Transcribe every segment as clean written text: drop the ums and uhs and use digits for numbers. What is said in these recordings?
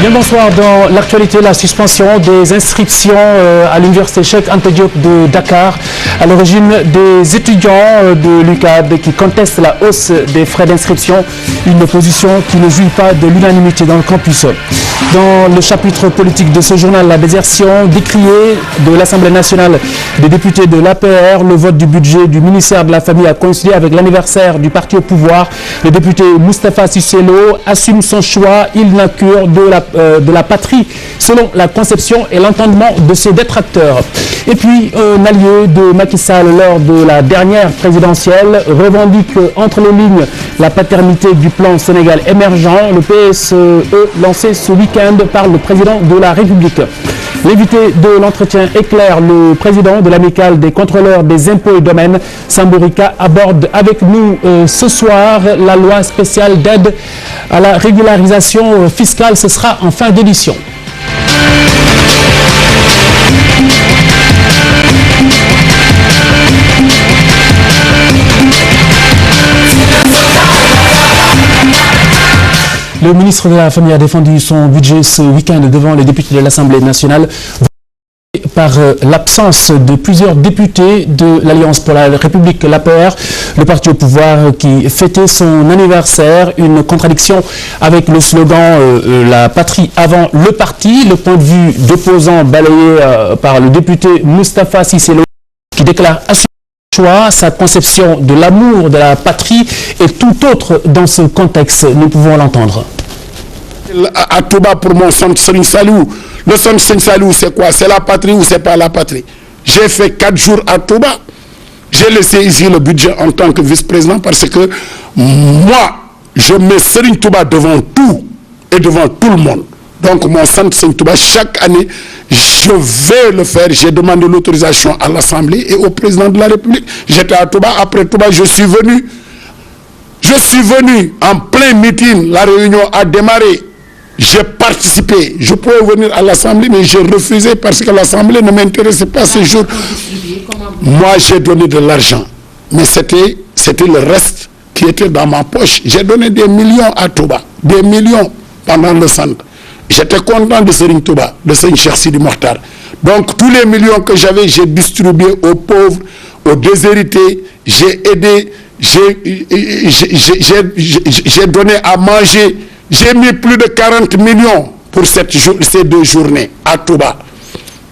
Bien, bonsoir. Dans l'actualité, la suspension des inscriptions à l'université Cheikh Anta Diop de Dakar, à l'origine des étudiants de l'UCAD qui contestent la hausse des frais d'inscription, une opposition qui ne jouit pas de l'unanimité dans le campus. Dans le chapitre politique de ce journal, la désertion décriée de l'Assemblée nationale des députés de l'APR, le vote du budget du ministère de la Famille a coïncidé avec l'anniversaire du parti au pouvoir. Le député Moustapha Cissé Lo assume son choix, il n'a cure de la patrie, selon la conception et l'entendement de ses détracteurs. Et puis, un allié de Macky Sall lors de la dernière présidentielle revendique entre les lignes la paternité du plan Sénégal émergent, le PSE lancé ce week-end par le président de la République. L'invité de l'entretien éclaire le président de l'amicale des contrôleurs des impôts et domaines, Sambourika, aborde avec nous ce soir la loi spéciale d'aide à la régularisation fiscale. Ce sera en fin d'édition. Le ministre de la Famille a défendu son budget ce week-end devant les députés de l'Assemblée nationale par l'absence de plusieurs députés de l'Alliance pour la République, l'APR, le parti au pouvoir qui fêtait son anniversaire, une contradiction avec le slogan « La patrie avant le parti », le point de vue d'opposant balayé par le député Moustapha Cissé Lo qui déclare à son choix sa conception de l'amour de la patrie et tout autre dans ce contexte. Nous pouvons l'entendre. À Touba pour mon centre Serigne Saliou. Le centre Serigne Saliou, c'est quoi? C'est la patrie ou c'est pas la patrie? J'ai fait 4 jours à Touba. J'ai laissé ici le budget en tant que vice-président parce que moi, je mets Serigne Touba devant tout et devant tout le monde. Donc mon centre Serigne Touba, chaque année, je vais le faire. J'ai demandé l'autorisation à l'Assemblée et au président de la République. J'étais à Touba. Après Touba, je suis venu. En plein meeting. La réunion a démarré. J'ai participé. Je pouvais venir à l'Assemblée, mais j'ai refusé parce que l'Assemblée ne m'intéressait pas ce jour. Moi, j'ai donné de l'argent. Mais c'était le reste qui était dans ma poche. J'ai donné des millions à Touba. Des millions pendant le centre. J'étais content de Serigne Touba, de Serigne Cheikh Sidi Mokhtar. Donc, tous les millions que j'avais, j'ai distribué aux pauvres, aux déshérités. J'ai aidé, j'ai donné à manger. J'ai mis plus de 40 millions pour ces 2 journées à Touba.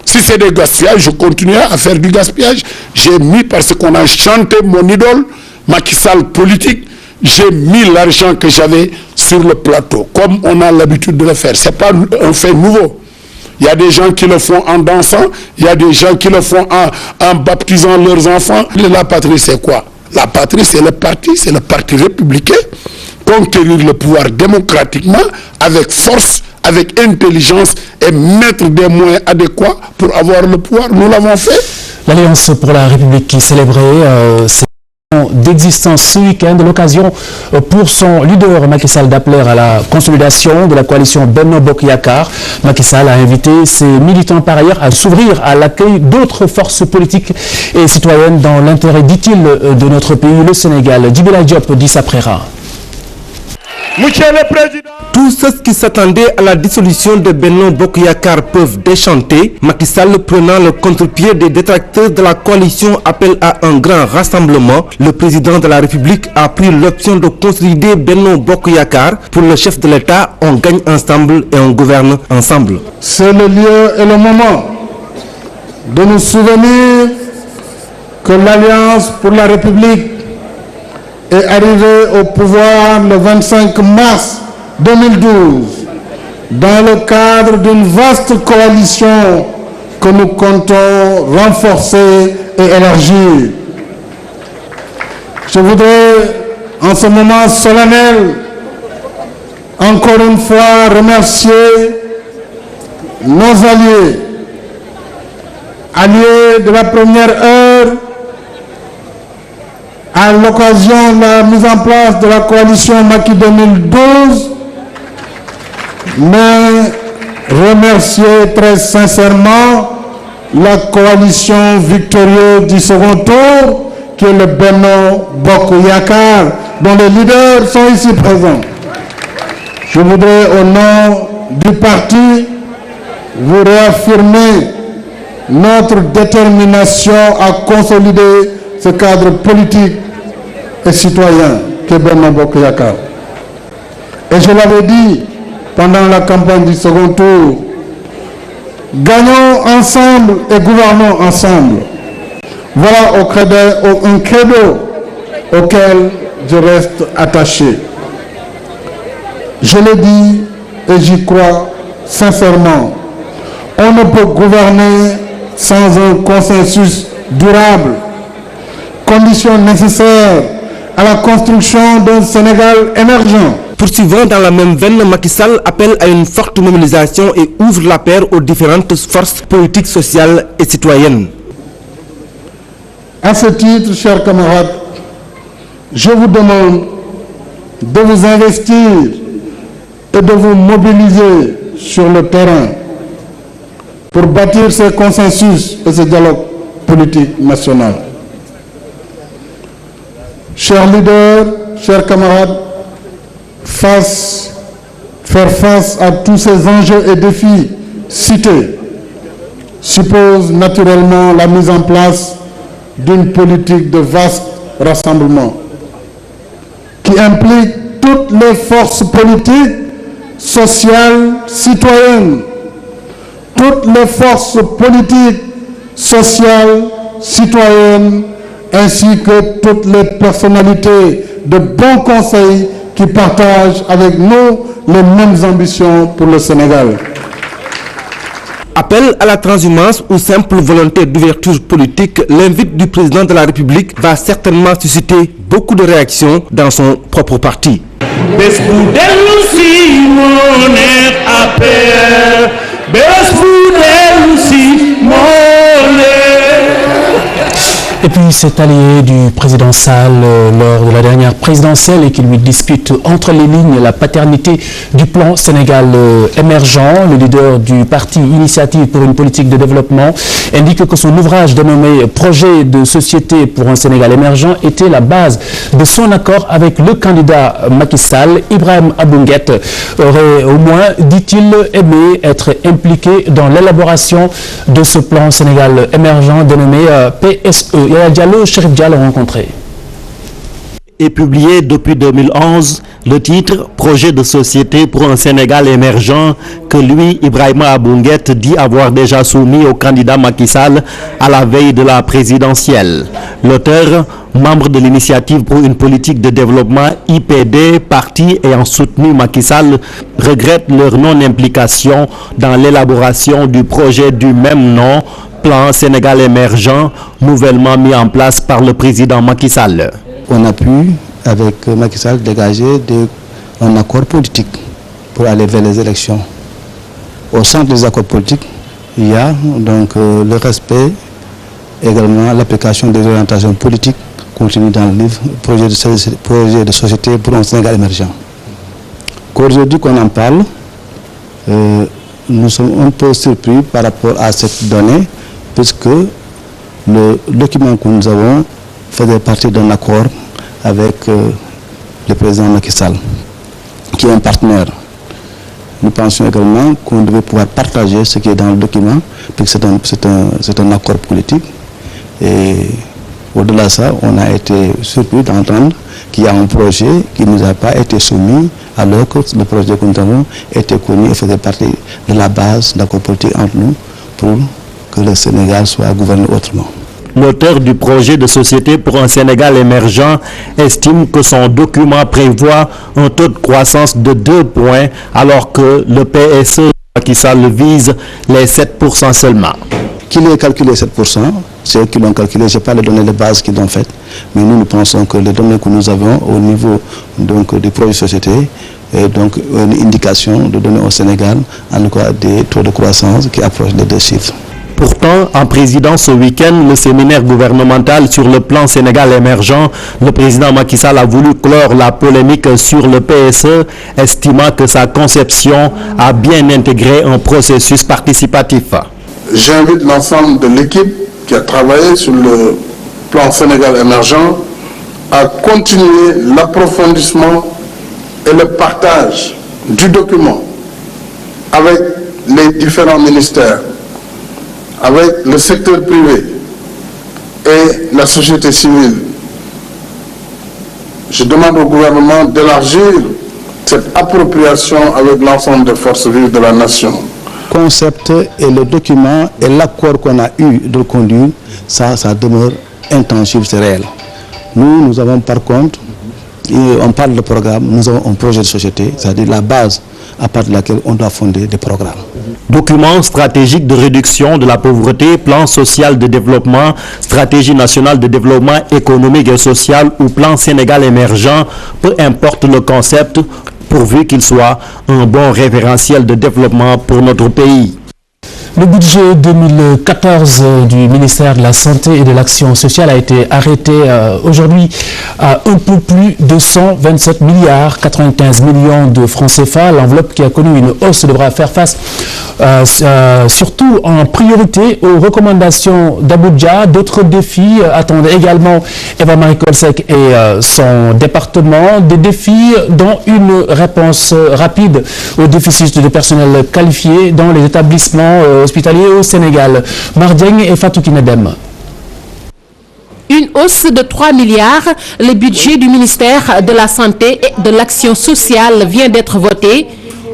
Si c'est des gaspillages, je continuerai à faire du gaspillage. J'ai mis, parce qu'on a chanté mon idole, Macky Sall politique, j'ai mis l'argent que j'avais sur le plateau, comme on a l'habitude de le faire. Ce n'est pas un fait nouveau. Il y a des gens qui le font en dansant, il y a des gens qui le font en baptisant leurs enfants. La patrie, c'est quoi? La patrie, c'est le parti républicain. Conquérir le pouvoir démocratiquement, avec force, avec intelligence et mettre des moyens adéquats pour avoir le pouvoir. Nous l'avons fait. L'Alliance pour la République qui célébrait ses d'existence ce week-end, l'occasion pour son leader Macky Sall d'appeler à la consolidation de la coalition Benno Bokk Yakaar. Macky Sall a invité ses militants par ailleurs à s'ouvrir à l'accueil d'autres forces politiques et citoyennes dans l'intérêt, dit-il, de notre pays, le Sénégal. Djibril Diop dit ça Préra. Monsieur le Président, tous ceux qui s'attendaient à la dissolution de Benno Bokk Yakaar peuvent déchanter. Macky Sall, prenant le contre-pied des détracteurs de la coalition, appelle à un grand rassemblement. Le président de la République a pris l'option de consolider Benno Bokk Yakaar. Pour le chef de l'État, on gagne ensemble et on gouverne ensemble. C'est le lieu et le moment de nous souvenir que l'Alliance pour la République est arrivé au pouvoir le 25 mars 2012 dans le cadre d'une vaste coalition que nous comptons renforcer et élargir. Je voudrais, en ce moment solennel, encore une fois remercier nos alliés de la première heure, à l'occasion de la mise en place de la coalition Macky 2012, mais remercier très sincèrement la coalition victorieuse du second tour, qui est le Benno Bokk Yakaar, dont les leaders sont ici présents. Je voudrais, au nom du parti, vous réaffirmez notre détermination à consolider ce cadre politique et citoyen qu'est Benno Bokk Yakaar. Et je l'avais dit pendant la campagne du second tour, gagnons ensemble et gouvernons ensemble. Voilà un credo auquel je reste attaché. Je l'ai dit et j'y crois sincèrement. On ne peut gouverner sans un consensus durable, condition nécessaire à la construction d'un Sénégal émergent. Poursuivant dans la même veine, Macky Sall appelle à une forte mobilisation et ouvre la paire aux différentes forces politiques, sociales et citoyennes. À ce titre, chers camarades, je vous demande de vous investir et de vous mobiliser sur le terrain pour bâtir ce consensus et ce dialogue politique national. Chers leaders, chers camarades, faire face à tous ces enjeux et défis cités suppose naturellement la mise en place d'une politique de vaste rassemblement qui implique toutes les forces politiques, sociales, citoyennes, toutes les forces politiques, sociales, citoyennes, ainsi que toutes les personnalités de bon conseil qui partagent avec nous les mêmes ambitions pour le Sénégal. Appel à la transhumance ou simple volonté d'ouverture politique, l'invite du président de la République va certainement susciter beaucoup de réactions dans son propre parti. Et puis cet allié du président Sall lors de la dernière présidentielle et qui lui dispute entre les lignes la paternité du plan Sénégal émergent, le leader du parti Initiative pour une politique de développement indique que son ouvrage dénommé Projet de société pour un Sénégal émergent était la base de son accord avec le candidat Macky Sall. Ibrahim Abounguet aurait au moins, dit-il, aimé être impliqué dans l'élaboration de ce plan Sénégal émergent dénommé PSE. Yaya Diallo, Chérif Diallo rencontré. Et publié depuis 2011, le titre « Projet de société pour un Sénégal émergent » que lui, Ibrahima Abounguet, dit avoir déjà soumis au candidat Macky Sall à la veille de la présidentielle. L'auteur, membre de l'Initiative pour une politique de développement IPD, parti ayant soutenu Macky Sall, regrette leur non-implication dans l'élaboration du projet du même nom, plan Sénégal émergent, nouvellement mis en place par le président Macky Sall. On a pu, avec Macky Sall, dégager un accord politique pour aller vers les élections. Au centre des accords politiques, il y a donc le respect, également l'application des orientations politiques contenues dans le livre Projet de société pour un Sénégal émergent. Qu'aujourd'hui qu'on en parle, nous sommes un peu surpris par rapport à cette donnée, puisque le document que nous avons faisait partie d'un accord avec le président Macky Sall, qui est un partenaire. Nous pensions également qu'on devait pouvoir partager ce qui est dans le document, puisque c'est un accord politique. Et au-delà de ça, on a été surpris d'entendre qu'il y a un projet qui ne nous a pas été soumis, alors que le projet que nous avons était connu et faisait partie de la base d'accord politique entre nous pour que le Sénégal soit gouverné autrement. L'auteur du projet de société pour un Sénégal émergent estime que son document prévoit un taux de croissance de 2 points alors que le PSE Macky Sall vise les 7% seulement. Qu'il ait calculé 7%, c'est eux qui l'ont calculé, je n'ai pas les données de base qu'ils ont faites, mais nous pensons que les données que nous avons au niveau donc, du projet de société est donc une indication de donner au Sénégal en tout cas des taux de croissance qui approchent les 2 chiffres. Pourtant, en présidant ce week-end le séminaire gouvernemental sur le plan Sénégal émergent, le président Macky Sall a voulu clore la polémique sur le PSE, estimant que sa conception a bien intégré un processus participatif. J'invite l'ensemble de l'équipe qui a travaillé sur le plan Sénégal émergent à continuer l'approfondissement et le partage du document avec les différents ministères, avec le secteur privé et la société civile. Je demande au gouvernement d'élargir cette appropriation avec l'ensemble des forces vives de la nation. Le concept et le document et l'accord qu'on a eu de conduire, ça demeure intangible, c'est réel. Nous avons par contre, on parle de programme, nous avons un projet de société, c'est-à-dire la base à partir de laquelle on doit fonder des programmes. Document stratégique de réduction de la pauvreté, plan social de développement, stratégie nationale de développement économique et social ou plan Sénégal émergent, peu importe le concept, pourvu qu'il soit un bon référentiel de développement pour notre pays. Le budget 2014 du ministère de la Santé et de l'Action sociale a été arrêté aujourd'hui à un peu plus de 127 milliards 95 millions de francs CFA. L'enveloppe qui a connu une hausse devra faire face surtout en priorité aux recommandations d'Abuja. D'autres défis attendent également Eva Marie Kolsek et son département. Des défis dont une réponse rapide au déficit de personnel qualifié dans les établissements hospitaliers au Sénégal. Mardieng et Fatou Kinedem. Une hausse de 3 milliards, le budget du ministère de la Santé et de l'Action sociale vient d'être voté.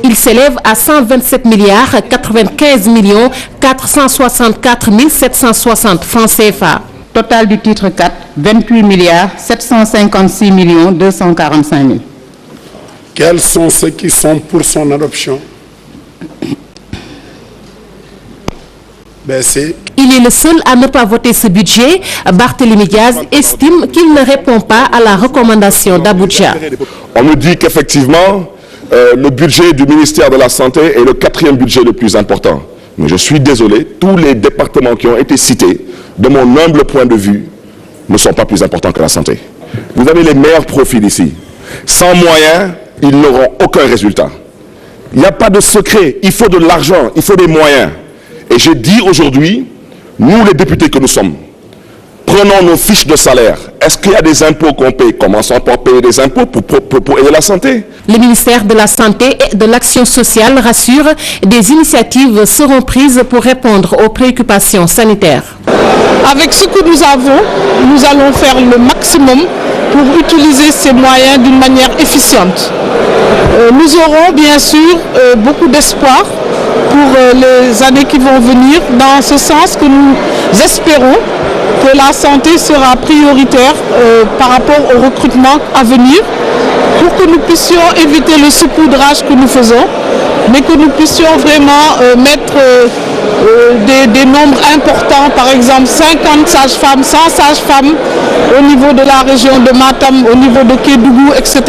Il s'élève à 127 milliards 95 millions 464 760 francs CFA. Total du titre 4, 28 milliards 756 millions 245 000. Quels sont ceux qui sont pour son adoption? Il est le seul à ne pas voter ce budget. Barthélémy Diaz estime qu'il ne répond pas à la recommandation d'Abuja. On me dit qu'effectivement, le budget du ministère de la Santé est le 4e budget le plus important. Mais je suis désolé, tous les départements qui ont été cités, de mon humble point de vue, ne sont pas plus importants que la santé. Vous avez les meilleurs profils ici. Sans moyens, ils n'auront aucun résultat. Il n'y a pas de secret, il faut de l'argent, il faut des moyens. Et j'ai dit aujourd'hui, nous les députés que nous sommes, prenons nos fiches de salaire. Est-ce qu'il y a des impôts qu'on paye? Commençons par payer des impôts pour aider la santé. Le ministère de la Santé et de l'Action sociale rassure, des initiatives seront prises pour répondre aux préoccupations sanitaires. Avec ce que nous avons, nous allons faire le maximum pour utiliser ces moyens d'une manière efficiente. Nous aurons bien sûr beaucoup d'espoir pour les années qui vont venir, dans ce sens que nous espérons que la santé sera prioritaire par rapport au recrutement à venir, pour que nous puissions éviter le saupoudrage que nous faisons, mais que nous puissions vraiment mettre des nombres importants, par exemple 50 sages-femmes, 100 sages-femmes au niveau de la région de Matam, au niveau de Kédougou, etc.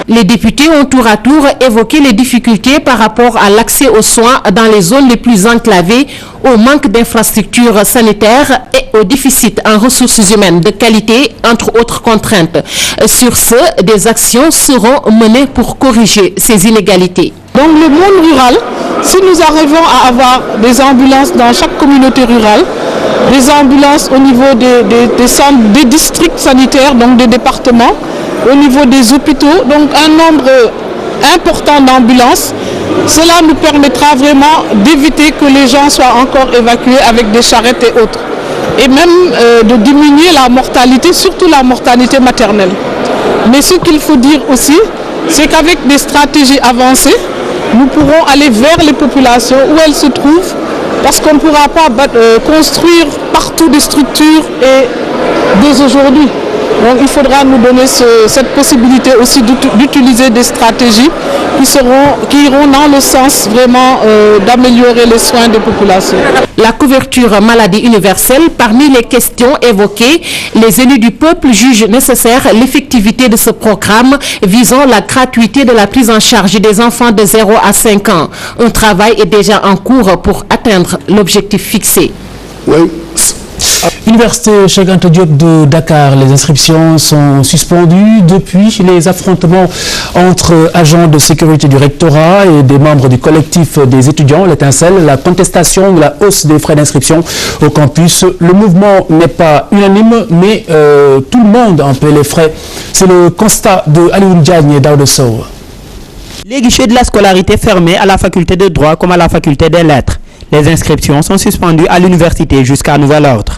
Les députés ont tour à tour évoqué les difficultés par rapport à l'accès aux soins dans les zones les plus enclavées, au manque d'infrastructures sanitaires et au déficit en ressources humaines de qualité, entre autres contraintes. Sur ce, des actions seront menées pour corriger ces inégalités. Donc le monde rural, si nous arrivons à avoir des ambulances dans chaque communauté rurale, des ambulances au niveau des centres, des districts sanitaires, donc des départements, au niveau des hôpitaux, donc un nombre important d'ambulances, cela nous permettra vraiment d'éviter que les gens soient encore évacués avec des charrettes et autres. Et même de diminuer la mortalité, surtout la mortalité maternelle. Mais ce qu'il faut dire aussi, c'est qu'avec des stratégies avancées, nous pourrons aller vers les populations où elles se trouvent, parce qu'on ne pourra pas construire partout des structures et dès aujourd'hui. Donc il faudra nous donner cette possibilité aussi d'utiliser des stratégies qui iront dans le sens vraiment d'améliorer les soins des populations. La couverture maladie universelle, parmi les questions évoquées, les élus du peuple jugent nécessaire l'effectivité de ce programme visant la gratuité de la prise en charge des enfants de 0 à 5 ans. Un travail est déjà en cours pour atteindre l'objectif fixé. Oui. Université Cheikh Anta Diop de Dakar, les inscriptions sont suspendues depuis les affrontements entre agents de sécurité du rectorat et des membres du collectif des étudiants, l'étincelle, la contestation de la hausse des frais d'inscription au campus. Le mouvement n'est pas unanime, mais tout le monde en paie les frais. C'est le constat de Alioune Diagne et Daouda Sow. Les guichets de la scolarité fermés à la faculté de droit comme à la faculté des lettres. Les inscriptions sont suspendues à l'université jusqu'à nouvel ordre.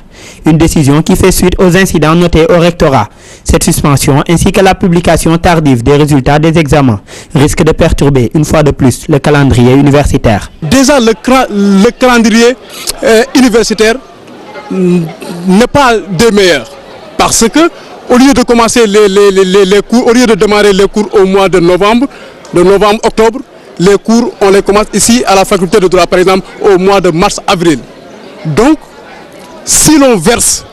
Une décision qui fait suite aux incidents notés au rectorat. Cette suspension ainsi que la publication tardive des résultats des examens risque de perturber une fois de plus le calendrier universitaire. Déjà le calendrier universitaire n'est pas des meilleurs parce que au lieu de commencer les cours, au lieu de démarrer les cours au mois de novembre, octobre, les cours on les commence ici à la faculté de droit par exemple au mois de mars-avril. Donc si l'on verse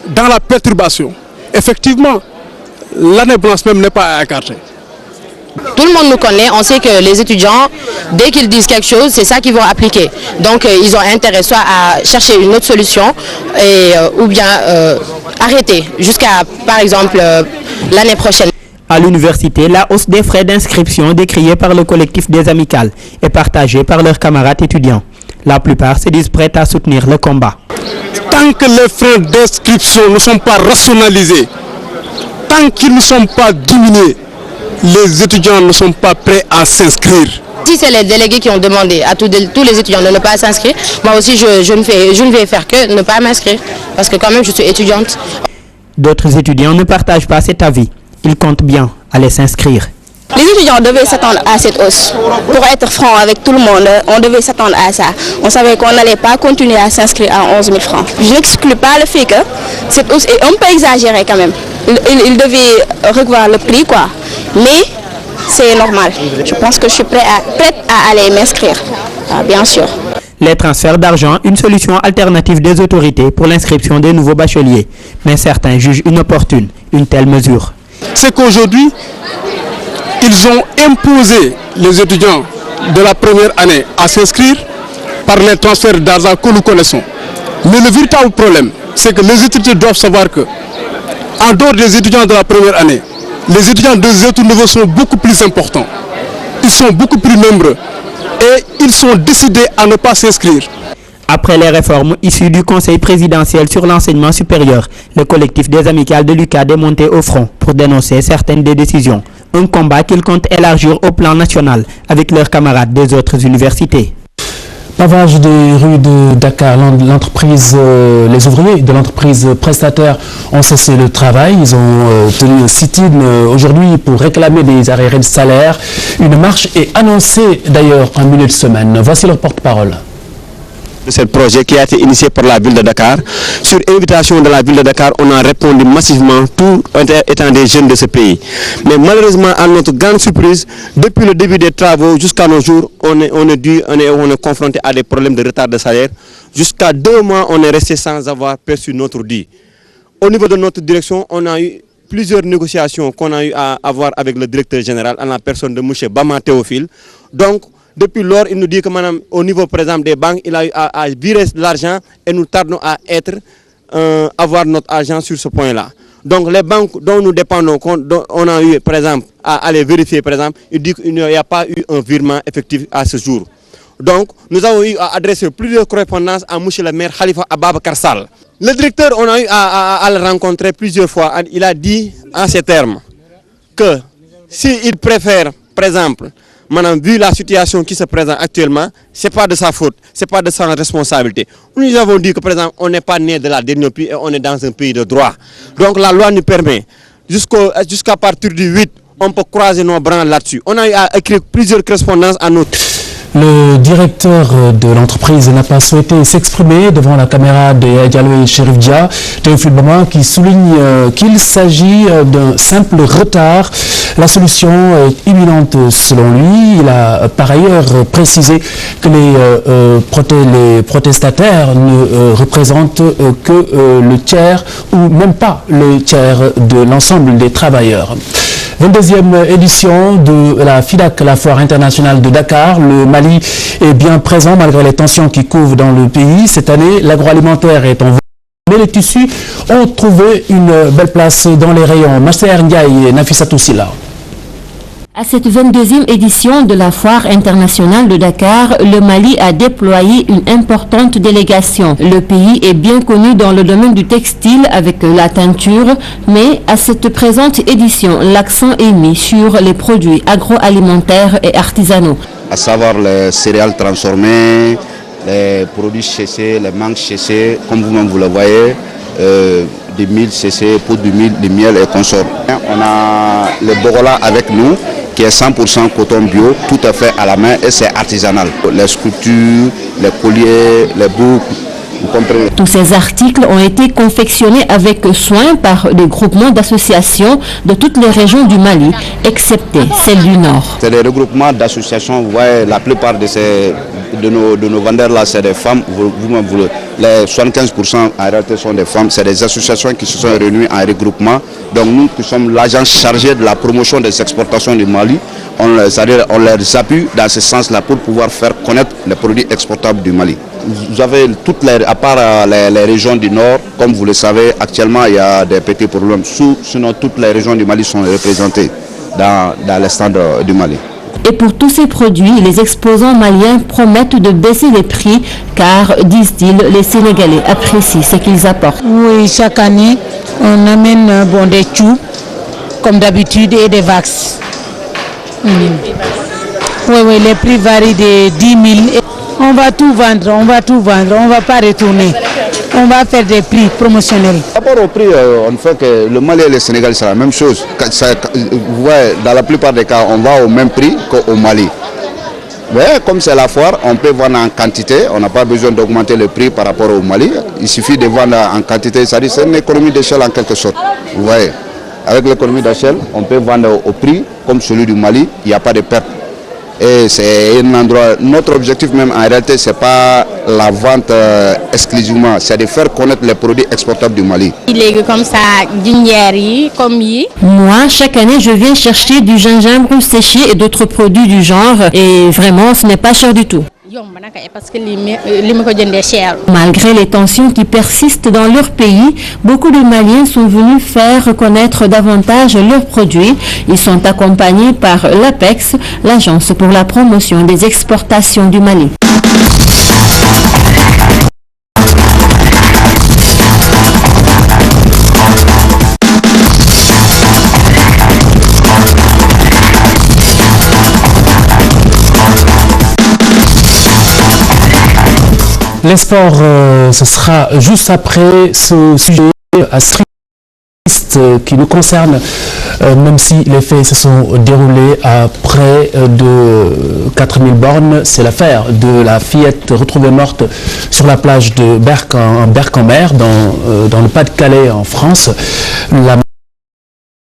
dans la perturbation, effectivement l'année blanche même n'est pas à écarter. Tout le monde nous connaît, on sait que les étudiants, dès qu'ils disent quelque chose, c'est ça qu'ils vont appliquer. Donc ils ont intérêt soit à chercher une autre solution ou bien arrêter jusqu'à, par exemple, l'année prochaine. À l'université, la hausse des frais d'inscription décriée par le collectif des amicales est partagée par leurs camarades étudiants. La plupart se disent prêts à soutenir le combat. Tant que les frais d'inscription ne sont pas rationalisés, tant qu'ils ne sont pas diminués, les étudiants ne sont pas prêts à s'inscrire. Si c'est les délégués qui ont demandé à tous les étudiants de ne pas s'inscrire, moi aussi je ne vais faire que ne pas m'inscrire parce que quand même je suis étudiante. D'autres étudiants ne partagent pas cet avis. Ils comptent bien aller s'inscrire. Les étudiants devaient s'attendre à cette hausse. Pour être franc avec tout le monde, on devait s'attendre à ça. On savait qu'on n'allait pas continuer à s'inscrire à 11 000 francs. Je n'exclus pas le fait que cette hausse est un peu exagérée quand même. Il devait revoir le prix, quoi. Mais c'est normal. Je pense que je suis prête à aller m'inscrire, bien sûr. Les transferts d'argent, une solution alternative des autorités pour l'inscription des nouveaux bacheliers. Mais certains jugent inopportune une telle mesure. C'est qu'aujourd'hui, ils ont imposé les étudiants de la première année à s'inscrire par les transferts d'argent que nous connaissons. Mais le véritable problème, c'est que les étudiants doivent savoir que, en dehors des étudiants de la première année, les étudiants des autres niveaux sont beaucoup plus importants. Ils sont beaucoup plus nombreux et ils sont décidés à ne pas s'inscrire. Après les réformes issues du Conseil présidentiel sur l'enseignement supérieur, le collectif des amicales de l'UCAD est monté au front pour dénoncer certaines des décisions. Un combat qu'ils comptent élargir au plan national avec leurs camarades des autres universités. Pavage des rues de Dakar, l'entreprise, les ouvriers de l'entreprise prestataire ont cessé le travail. Ils ont tenu un sit-in aujourd'hui pour réclamer des arrêts de salaire. Une marche est annoncée d'ailleurs en milieu de semaine. Voici leur porte-parole. De ce projet qui a été initié par la ville de Dakar. Sur invitation de la ville de Dakar, on a répondu massivement, tout étant des jeunes de ce pays. Mais malheureusement, à notre grande surprise, depuis le début des travaux jusqu'à nos jours, on est confronté à des problèmes de retard de salaire. Jusqu'à 2 mois, on est resté sans avoir perçu notre dû. Au niveau de notre direction, on a eu plusieurs négociations qu'on a eu à avoir avec le directeur général, en la personne de M. Bama Théophile. Donc, depuis lors, il nous dit que madame, au niveau par exemple des banques, il a eu à virer de l'argent et nous tardons à avoir notre argent sur ce point-là. Donc les banques dont nous dépendons, on a eu par exemple à aller vérifier par exemple, il dit qu'il n'y a pas eu un virement effectif à ce jour. Donc nous avons eu à adresser plusieurs correspondances à M. le maire Khalifa Ababakar Sall. Le directeur, on a eu à le rencontrer plusieurs fois. Il a dit en ces termes que s'il préfère par exemple, maintenant, vu la situation qui se présente actuellement, ce n'est pas de sa faute, ce n'est pas de sa responsabilité. Nous avons dit que, par exemple, on n'est pas né de la dernière pays et on est dans un pays de droit. Donc la loi nous permet, jusqu'à partir du 8, on peut croiser nos bras là-dessus. On a eu à écrire plusieurs correspondances à nous. Le directeur de l'entreprise n'a pas souhaité s'exprimer devant la caméra de Diallo et Chérif Dia, Théophile Bama, qui souligne qu'il s'agit d'un simple retard. La solution est imminente selon lui. Il a par ailleurs précisé que les protestataires ne représentent que le tiers ou même pas le tiers de l'ensemble des travailleurs. 22e édition de la FIDAK, la foire internationale de Dakar. Le Mali est bien présent malgré les tensions qui couvent dans le pays. Cette année, l'agroalimentaire est en voie, mais les tissus ont trouvé une belle place dans les rayons. Master Ndiaye et Nafissatou Silla. À cette 22e édition de la Foire internationale de Dakar, le Mali a déployé une importante délégation. Le pays est bien connu dans le domaine du textile avec la teinture, mais à cette présente édition, l'accent est mis sur les produits agroalimentaires et artisanaux. À savoir les céréales transformées, les produits séchés, les mangues séchées, comme vous-même vous le voyez, des milles séchés, poudre de mil, du miel et consorts. On a le Borola avec nous, qui est 100% coton bio, tout à fait à la main et c'est artisanal. Les sculptures, les colliers, les boucles, vous comprenez. Tous ces articles ont été confectionnés avec soin par des groupements d'associations de toutes les régions du Mali, excepté celle du Nord. C'est des regroupements d'associations, vous voyez, la plupart de nos vendeurs là, c'est des femmes, les 75% en réalité sont des femmes, c'est des associations qui se sont réunies en regroupement. Donc nous qui sommes l'agence chargé de la promotion des exportations du Mali, on les appuie dans ce sens-là pour pouvoir faire connaître les produits exportables du Mali. Vous avez à part les régions du Nord, comme vous le savez, actuellement il y a des petits problèmes. Sinon toutes les régions du Mali sont représentées dans les stands du Mali. Et pour tous ces produits, les exposants maliens promettent de baisser les prix car, disent-ils, les Sénégalais apprécient ce qu'ils apportent. Oui, chaque année, on amène des choux, comme d'habitude, et des vax. Oui, les prix varient de 10 000. On va tout vendre, on ne va pas retourner. On va faire des prix promotionnels. Par rapport au prix, on fait que le Mali et le Sénégal, c'est la même chose. Vous voyez, dans la plupart des cas, on va au même prix qu'au Mali. Mais comme c'est la foire, on peut vendre en quantité. On n'a pas besoin d'augmenter le prix par rapport au Mali. Il suffit de vendre en quantité. C'est une économie d'échelle en quelque sorte. Vous voyez, avec l'économie d'échelle, on peut vendre au prix comme celui du Mali. Il n'y a pas de perte. Et c'est un endroit, notre objectif même en réalité, ce n'est pas la vente exclusivement, c'est de faire connaître les produits exportables du Mali. Comme ça, Moi, chaque année, je viens chercher du gingembre séché et d'autres produits du genre. Et vraiment, ce n'est pas cher du tout. Malgré les tensions qui persistent dans leur pays, beaucoup de Maliens sont venus faire connaître davantage leurs produits. Ils sont accompagnés par l'APEX, l'agence pour la promotion des exportations du Mali. Les sports, ce sera juste après ce sujet triste qui nous concerne, même si les faits se sont déroulés à près de 4000 bornes. C'est l'affaire de la fillette retrouvée morte sur la plage de Berck-en-Mer, dans le Pas-de-Calais en France. La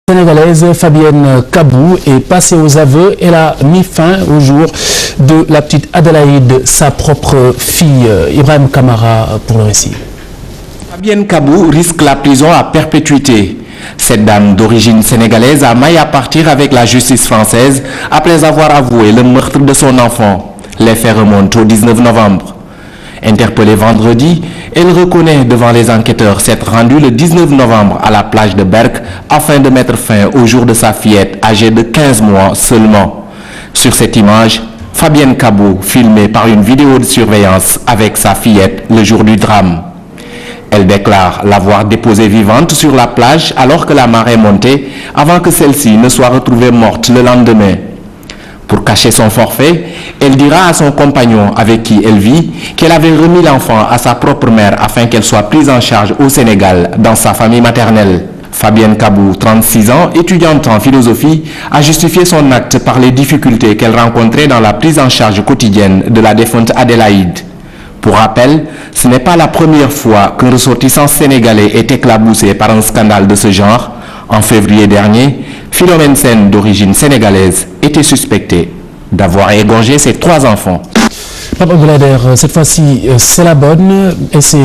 sénégalaise Fabienne Kabou est passée aux aveux. Elle a mis fin au jour de la petite Adélaïde, sa propre fille. Ibrahim Kamara pour le récit. Fabienne Kabou risque la prison à perpétuité. Cette dame d'origine sénégalaise a maille à partir avec la justice française après avoir avoué le meurtre de son enfant. Les faits remontent au 19 novembre. Interpellée vendredi, elle reconnaît devant les enquêteurs s'être rendue le 19 novembre à la plage de Berck afin de mettre fin au jour de sa fillette âgée de 15 mois seulement. Sur cette image, Fabienne Kabou filmée par une vidéo de surveillance avec sa fillette le jour du drame. Elle déclare l'avoir déposée vivante sur la plage alors que la marée montait avant que celle-ci ne soit retrouvée morte le lendemain. Pour cacher son forfait, elle dira à son compagnon avec qui elle vit qu'elle avait remis l'enfant à sa propre mère afin qu'elle soit prise en charge au Sénégal dans sa famille maternelle. Fabienne Kabou, 36 ans, étudiante en philosophie, a justifié son acte par les difficultés qu'elle rencontrait dans la prise en charge quotidienne de la défunte Adélaïde. Pour rappel, ce n'est pas la première fois qu'un ressortissant sénégalais est éclaboussé par un scandale de ce genre. En février dernier, Philomène Sène, d'origine sénégalaise, était suspecté d'avoir égorgé ses 3 enfants. Papa Boulader, cette fois-ci, c'est la bonne et c'est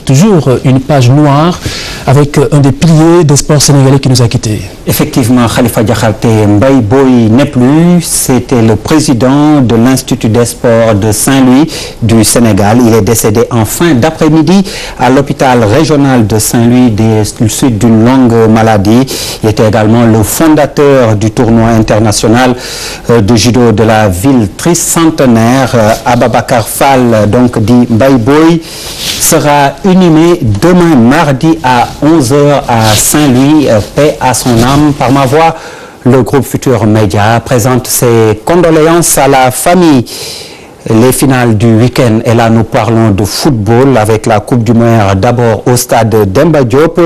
toujours une page noire avec un des piliers des sports sénégalais qui nous a quittés. Effectivement, Khalifa Diakhaté Mbaye Boye n'est plus. C'était le président de l'Institut des sports de Saint-Louis du Sénégal. Il est décédé en fin d'après-midi à l'hôpital régional de Saint-Louis suite d'une longue maladie. Il était également le fondateur du tournoi international de judo de la ville tricentenaire. Ababakar Fall, donc dit Mbaye Boye, sera inhumé demain mardi à 11h à Saint-Louis. Paix à son âme. Par ma voix, le groupe Futur Média présente ses condoléances à la famille. Les finales du week-end, et là nous parlons de football avec la Coupe du Maire d'abord au stade Demba Diop.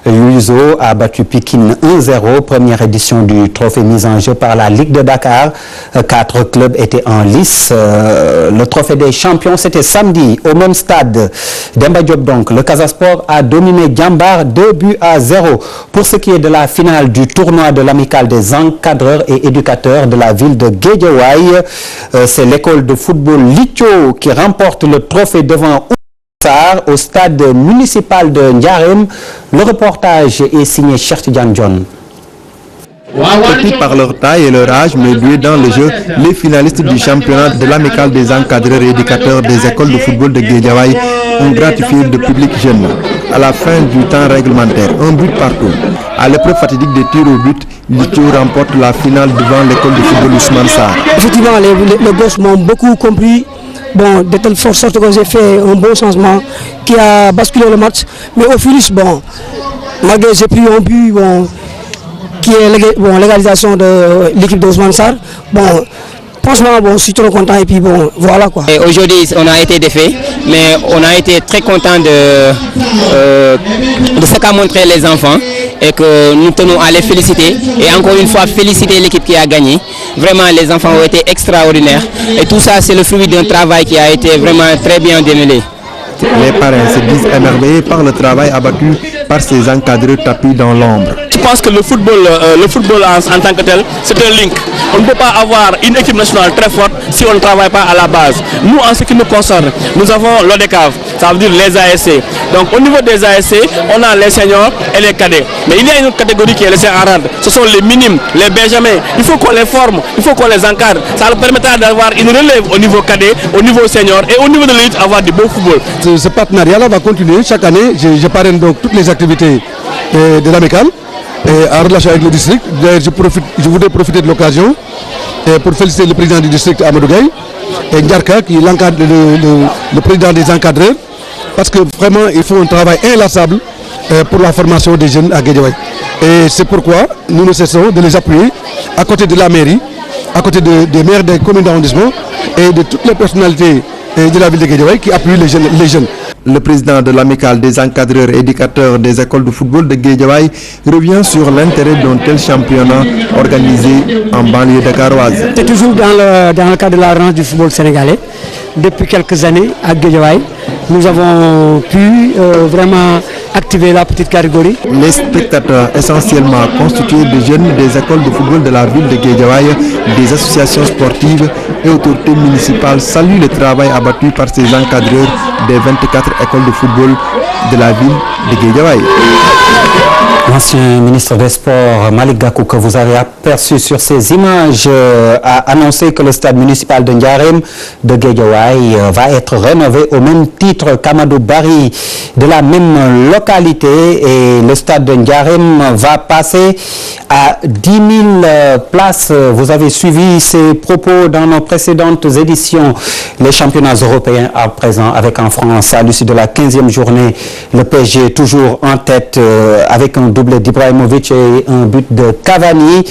L'USO a battu Pikine 1-0, première édition du trophée mis en jeu par la Ligue de Dakar. 4 clubs étaient en lice. Le trophée des champions, c'était samedi au même stade Demba Diop donc. Le Casa Sport a dominé Diambar 2-0. Pour ce qui est de la finale du tournoi de l'amicale des encadreurs et éducateurs de la ville de Guédiawaye, c'est l'école de football Litio qui remporte le trophée devant Oussar au stade municipal de Ndiarem. Le reportage est signé Cheikh Tidiane John. Petits par leur taille et leur âge, mais doués dans le jeu, les finalistes du championnat de l'amicale des encadreurs et éducateurs des écoles de football de Guédiawaye ont gratifié le public jeune. À la fin du temps réglementaire, un but partout. À l'épreuve fatidique des tirs au but, Litio remporte la finale devant l'école de football Ousmane Sarr. Effectivement, les gosses m'ont beaucoup compris. Bon, de telle sorte que j'ai fait un bon changement qui a basculé le match. Mais au finish, bon, malgré j'ai pris un but, bon, qui est l'égalisation de l'équipe d'Ousmane Sarr. Bon, franchement, bon, je suis trop content et puis bon, voilà quoi. Aujourd'hui, on a été défait, mais on a été très content de ce qu'a montré les enfants et que nous tenons à les féliciter et encore une fois féliciter l'équipe qui a gagné. Vraiment, les enfants ont été extraordinaires et tout ça, c'est le fruit d'un travail qui a été vraiment très bien démêlé. Les parents se disent émerveillés par le travail abattu par ces encadreurs tapis dans l'ombre. Je pense que le football en tant que tel, c'est un link. On ne peut pas avoir une équipe nationale très forte si on ne travaille pas à la base. Nous, en ce qui nous concerne, nous avons l'ODECAV, ça veut dire les ASC. Donc au niveau des ASC, on a les seniors et les cadets. Mais il y a une autre catégorie qui est laissée en rade. Ce sont les minimes, les benjamins. Il faut qu'on les forme, il faut qu'on les encadre. Ça nous permettra d'avoir une relève au niveau cadet, au niveau senior et au niveau de l'élite, avoir du beau football. Ce partenariat-là va continuer. Chaque année, je parraine donc toutes les activités de l'amicale en relation avec le district. D'ailleurs, je voudrais profiter de l'occasion pour féliciter le président du district, Amadou Gaye, et Ndiarka, qui est le président des encadreurs, parce que vraiment, ils font un travail inlassable pour la formation des jeunes à Guédiawaye. Et c'est pourquoi nous ne cessons de les appuyer à côté de la mairie, à côté des maires des communes d'arrondissement et de toutes les personnalités de la ville de Guédiawaye qui appuient les jeunes. Le président de l'amicale des encadreurs et éducateurs des écoles de football de Guédiawaye revient sur l'intérêt d'un tel championnat organisé en banlieue dakaroise. C'est toujours dans le cadre de la relance du football sénégalais. Depuis quelques années à Guédiawaye, nous avons pu vraiment activer la petite catégorie. Les spectateurs essentiellement constitués de jeunes des écoles de football de la ville de Guédiawaye, des associations sportives et autorités municipales saluent le travail abattu par ces encadreurs des 24 écoles de football de la ville de Guédiawaye. L'ancien ministre des Sports, Malick Gakou, que vous avez aperçu sur ces images, a annoncé que le stade municipal de Ndiarem de Guédiawaye va être rénové au même titre qu'Amadou Barry de la même localité. Et le stade de Ndiarem va passer à 10 000 places. Vous avez suivi ces propos dans nos précédentes éditions. Les championnats européens à présent avec en France, à l'issue de la 15e journée, le PSG toujours en tête avec un doublé d'Ibrahimovic et un but de Cavani.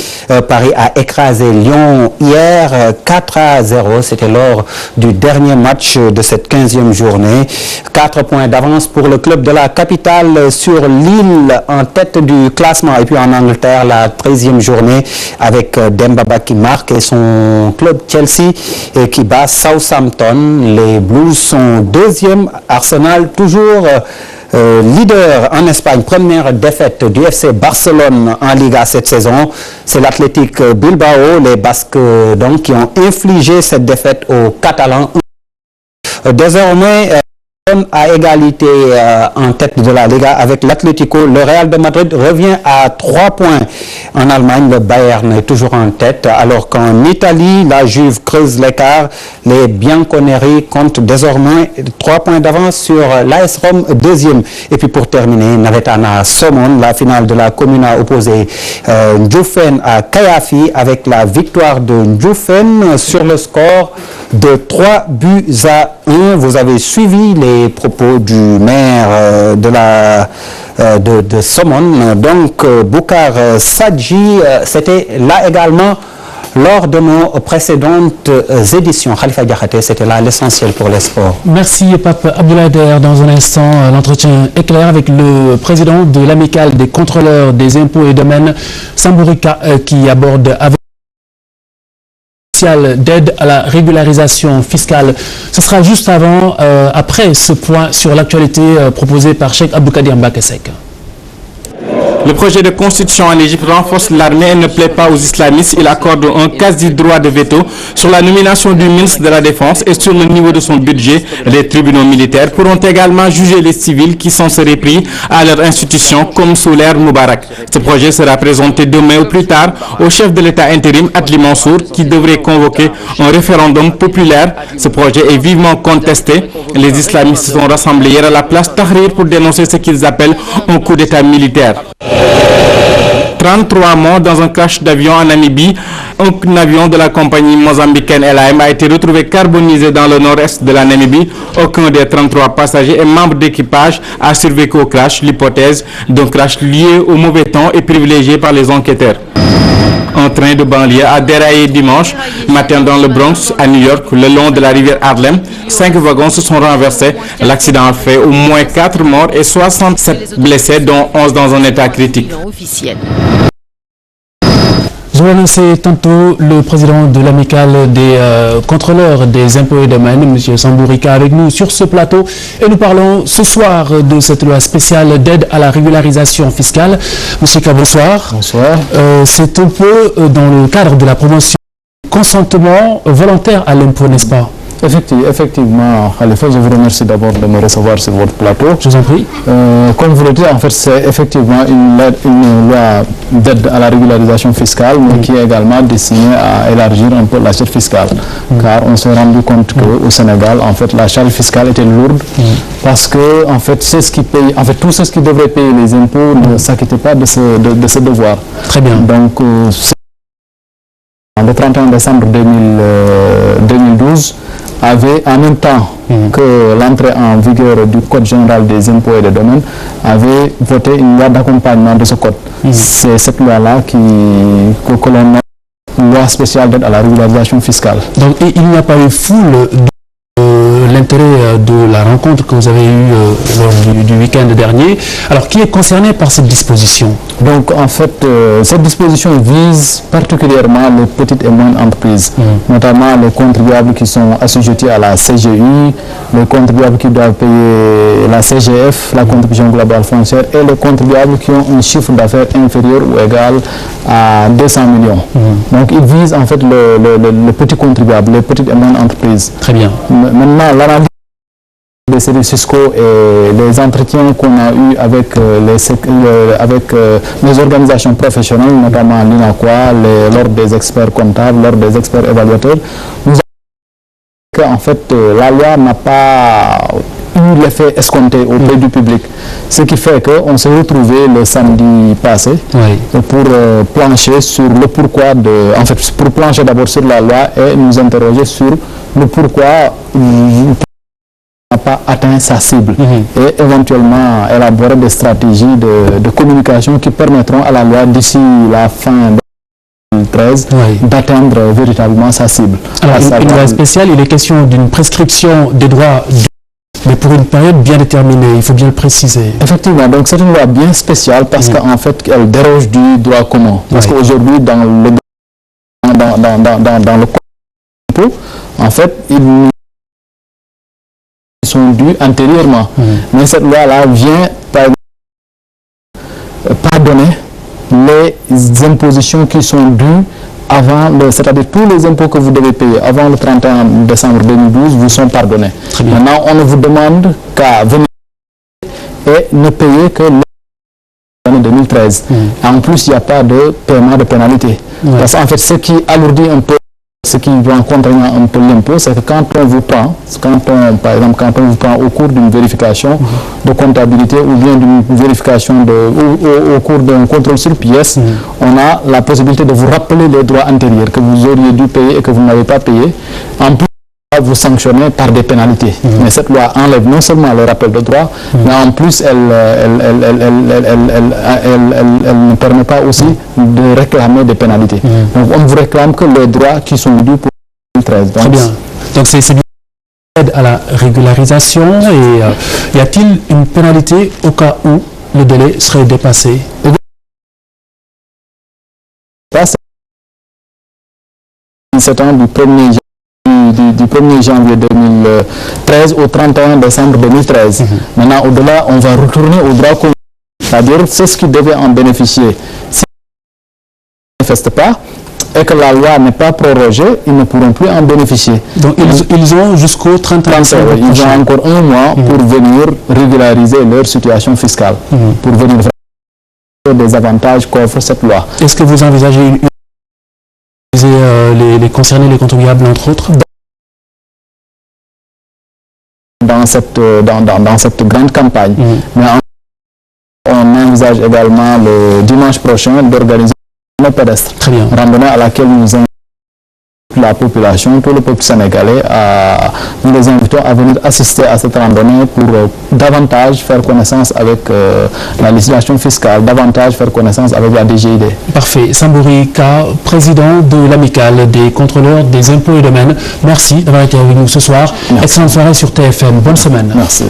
Paris a écrasé Lyon hier 4-0. C'était lors du dernier match de cette 15e journée. 4 points d'avance pour le club de la capitale sur Lille en tête du classement. Et puis en Angleterre, la 13e journée avec Demba Ba qui marque et son club Chelsea qui bat Southampton. Les Blues sont deuxième. Arsenal toujours leader en Espagne, première défaite du FC Barcelone en Liga cette saison. C'est l'Athletic Bilbao, les Basques donc qui ont infligé cette défaite aux Catalans. Désormais, à égalité en tête de la Liga avec l'Atlético. Le Real de Madrid revient à 3 points. En Allemagne, le Bayern est toujours en tête, alors qu'en Italie, la Juve creuse l'écart. Les Bianconeri comptent désormais 3 points d'avance sur l'AS Rome, deuxième. Et puis pour terminer, Navetana Somon, la finale de la Commune a opposé Ndjoufen à Kayafi avec la victoire de Ndjoufen sur le score de 3 buts à 1. Vous avez suivi les propos du maire de Somon, donc Boukar Sadji. C'était là également lors de nos précédentes éditions. Khalifa Diakhaté, c'était là l'essentiel pour les sports. Merci Pape Abdoulader. Dans un instant, l'entretien éclair avec le président de l'amicale des contrôleurs des impôts et domaines, Sambourika, qui aborde avec d'aide à la régularisation fiscale. Ce sera juste après ce point sur l'actualité proposé par Cheikh Abdoukadir Mbakesek. Le projet de constitution en Égypte renforce l'armée et ne plaît pas aux islamistes. Il accorde un quasi-droit de veto sur la nomination du ministre de la Défense et sur le niveau de son budget. Les tribunaux militaires pourront également juger les civils qui sont serrés pris à leur institution, comme sous l'ère Moubarak. Ce projet sera présenté demain ou plus tard au chef de l'État intérim, Adli Mansour, qui devrait convoquer un référendum populaire. Ce projet est vivement contesté. Les islamistes se sont rassemblés hier à la place Tahrir pour dénoncer ce qu'ils appellent un coup d'État militaire. 33 morts dans un crash d'avion en Namibie. Un avion de la compagnie mozambicaine LAM a été retrouvé carbonisé dans le nord-est de la Namibie. Aucun des 33 passagers et membres d'équipage a survécu au crash. L'hypothèse d'un crash lié au mauvais temps est privilégiée par les enquêteurs. Un train de banlieue a déraillé dimanche matin dans le Bronx, à New York, le long de la rivière Harlem. 5 wagons se sont renversés. L'accident a fait au moins 4 morts et 67 blessés, dont 11 dans un état critique. Je vais annoncer tantôt le président de l'amicale des contrôleurs des impôts et domaines, M. Sambourika, avec nous sur ce plateau. Et nous parlons ce soir de cette loi spéciale d'aide à la régularisation fiscale. M. Ka, bonsoir. Bonsoir. C'est un peu dans le cadre de la promotion du consentement volontaire à l'impôt, n'est-ce pas? Effectivement, Khalifa, je vous remercie d'abord de me recevoir sur votre plateau. Je vous en prie. Comme vous le dites, en fait, c'est effectivement une loi d'aide à la régularisation fiscale, mais qui est également destinée à élargir un peu la charge fiscale. Car on s'est rendu compte qu'au Sénégal, en fait, la charge fiscale était lourde parce que, en fait, c'est ce qui paye, en fait, tous ceux qui devraient payer les impôts ne s'acquittaient pas de ce devoir. Très bien. Donc, le 31 décembre 2012, avait en même temps que l'entrée en vigueur du Code général des impôts et des domaines, avait voté une loi d'accompagnement de ce code. C'est cette loi-là que l'on nomme loi spéciale d'aide à la régularisation fiscale. Donc il n'y a pas eu foule de l'intérêt de la rencontre que vous avez eue lors du week-end dernier. Alors qui est concerné par cette disposition? Donc en fait, cette disposition vise particulièrement les petites et moyennes entreprises, notamment les contribuables qui sont assujettis à la CGI, les contribuables qui doivent payer la CGF, la contribution globale foncière, et les contribuables qui ont un chiffre d'affaires inférieur ou égal à 200 millions. Donc il vise en fait le petit contribuable, les petites et moyennes entreprises. Très bien. Maintenant, l'analyse des services fiscaux et les entretiens qu'on a eus avec les organisations professionnelles, notamment l'INACOA, l'ordre des experts comptables, l'ordre des experts évaluateurs, nous avons vu qu'en fait la loi n'a pas eu l'effet escompté auprès du public. Ce qui fait qu'on s'est retrouvé le samedi passé pour plancher sur le pourquoi pour plancher d'abord sur la loi et nous interroger sur le pourquoi n'a pas atteint sa cible et éventuellement élaborer des stratégies de communication qui permettront à la loi d'ici la fin de 2013 d'atteindre véritablement sa cible. Alors une loi spéciale, il est question d'une prescription des droits, mais pour une période bien déterminée, il faut bien le préciser. Effectivement, donc c'est une loi bien spéciale parce qu'en fait elle déroge du droit commun. Parce qu'aujourd'hui dans le code, en fait, ils sont dus antérieurement. Mais cette loi-là vient pardonner les impositions qui sont dues c'est-à-dire tous les impôts que vous devez payer avant le 31 décembre 2012 vous sont pardonnés. Maintenant, on ne vous demande qu'à venir et ne payer que l'année 2013. En plus, il n'y a pas de paiement de pénalité. Parce qu'en fait, ce qui alourdit un peu, ce qui rend contraignant un peu l'impôt, c'est que quand on vous prend, par exemple, quand on vous prend au cours d'une vérification de comptabilité ou bien d'une vérification au cours d'un contrôle sur pièce, on a la possibilité de vous rappeler les droits antérieurs que vous auriez dû payer et que vous n'avez pas payé. En plus, vous sanctionner par des pénalités. Mais cette loi enlève non seulement le rappel de droit, mais en plus elle ne permet pas aussi de réclamer des pénalités. Donc on vous réclame que les droits qui sont dus pour 2013. Très bien. Donc c'est bien aide à la régularisation et y a-t-il une pénalité au cas où le délai serait dépassé? C'est du 1er janvier 2013 au 31 décembre 2013. Maintenant, au-delà, on va retourner au droit commun. C'est-à-dire, ceux qui devaient en bénéficier, s'ils ne manifestent pas et que la loi n'est pas prorogée, ils ne pourront plus en bénéficier. Donc, ils ont jusqu'au 31 décembre. Ils ont encore un mois pour venir régulariser leur situation fiscale, pour venir faire des avantages qu'offre cette loi. Est-ce que vous envisagez les concerner, les contribuables, entre autres? Dans cette grande campagne. Mais on envisage également le dimanche prochain d'organiser une pédestre, randonnée à laquelle nous invitons la population, tout le peuple sénégalais, nous les invitons à venir assister à cette randonnée pour davantage faire connaissance avec la législation fiscale, davantage faire connaissance avec la DGID. Parfait. Sambouri Ka, président de l'amicale des contrôleurs des impôts et domaines, merci d'avoir été avec nous ce soir. Excellente soirée sur TFM. Bonne semaine. Merci.